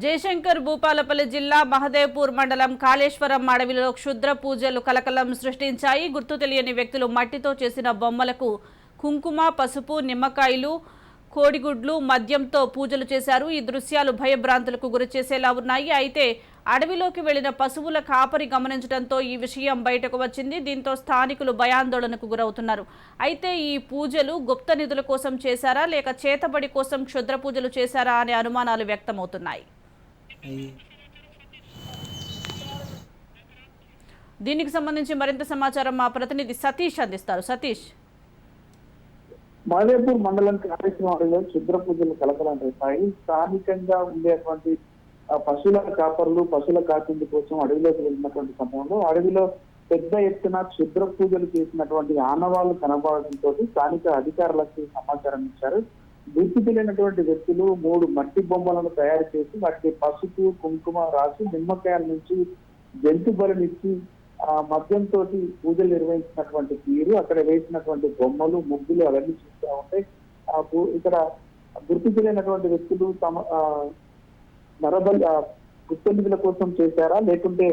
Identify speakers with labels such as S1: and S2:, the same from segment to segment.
S1: జయశంకర్ భూపాలపల్లి జిల్లా మహదేవ్పూర్ మండలం కాళేశ్వరం అడవిలో క్షుద్ర పూజలు కలకలం సృష్టించాయి. గుర్తు తెలియని వ్యక్తులు మట్టితో చేసిన బొమ్మలకు కుంకుమ, పసుపు, నిమ్మకాయలు, కోడిగుడ్లు, మద్యంతో పూజలు చేశారు. ఈ దృశ్యాలు భయభ్రాంతులకు గురిచేసేలా ఉన్నాయి. అయితే అడవిలోకి వెళ్లిన పశువుల కాపరి గమనించడంతో ఈ విషయం బయటకు వచ్చింది. దీంతో స్థానికులు భయాందోళనకు గురవుతున్నారు. అయితే ఈ పూజలు గుప్త నిధుల కోసం చేశారా లేక చేతబడి కోసం క్షుద్ర పూజలు చేశారా అనే అనుమానాలు వ్యక్తమవుతున్నాయి. దీనికి సంబంధించి మరింత సమాచారం మా ప్రతినిధి సతీష్ అందిస్తారు. సతీష్,
S2: మహదేవ్పూర్ మండలం కాళేశ్వరంలో క్షుద్ర పూజలు కలకలం రేపాయి. స్థానికంగా ఉండేటువంటి పశువుల కాపర్లు పశువుల కాకింది కోసం అడవిలోకి వెళ్ళినటువంటి సమయంలో అడవిలో పెద్ద ఎత్తున క్షుద్ర పూజలు చేసినటువంటి ఆనవాళ్లు కనబడడంతో స్థానిక అధికారులకు సమాచారం ఇచ్చారు. గుర్తు తెలియనటువంటి వ్యక్తులు 3 మట్టి బొమ్మలను తయారు చేసి వాటికి పసుపు, కుంకుమ రాసి నిమ్మకాయల నుంచి జంతు బలినిచ్చి మద్యంతో పూజలు నిర్వహించినటువంటి తీరు, అక్కడ వేసినటువంటి బొమ్మలు, ముగ్గులు అవన్నీ చూస్తూ ఉంటే ఇక్కడ గుర్తు తెలియనటువంటి వ్యక్తులు తమ నరబలి గుప్త నిధుల కోసం చేశారా లేకుంటే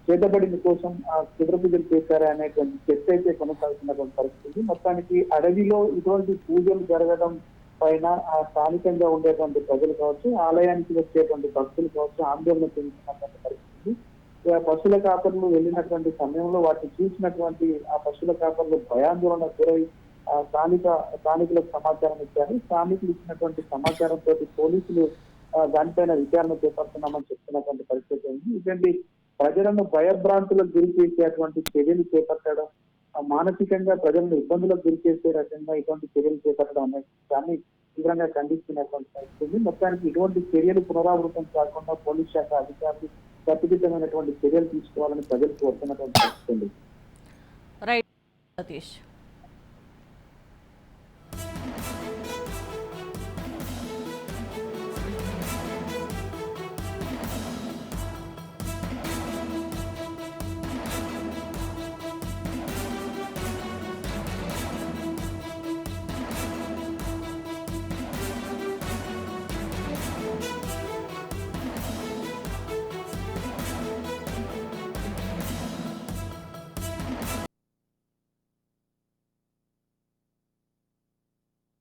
S2: చేతబడిన కోసం క్షుద్ర పూజలు చేశారా అనేటువంటి చర్చ అయితే కొనసాగుతున్నటువంటి పరిస్థితి. మొత్తానికి అడవిలో ఇటువంటి పూజలు జరగడం పైన స్థానికంగా ఉండేటువంటి ప్రజలు కావచ్చు, ఆలయానికి వచ్చేటువంటి భక్తులు కావచ్చు ఆందోళన చెందుతున్నటువంటి పరిస్థితి. పశువుల కాపర్లు వెళ్ళినటువంటి సమయంలో వాటిని చూసినటువంటి ఆ పశువుల కాపర్లు భయాందోళన గురై స్థానికులకు సమాచారం ఇచ్చారు. స్థానికులు ఇచ్చినటువంటి సమాచారంతో పోలీసులు దానిపైన విచారణ చేపడుతున్నామని చెప్తున్నటువంటి పరిస్థితి ఉంది. ఇటువంటి ప్రజలను భయభ్రాంతులకు గురి చేసేటువంటి చర్యలు చేపట్టడం, మానసికంగా ప్రజలను ఇబ్బందులకు గురి చేసే రకంగా ఇటువంటి చర్యలు చేపట్టడం అనే దాన్ని తీవ్రంగా ఖండిస్తున్నటువంటి పరిస్థితి. మొత్తానికి ఇటువంటి చర్యలు పునరావృతం కాకుండా పోలీస్ శాఖ అధికారులు కట్టుదిట్టమైనటువంటి చర్యలు తీసుకోవాలని ప్రజలు కోరుతున్నటువంటి పరిస్థితి.
S1: రైట్ సతీష్.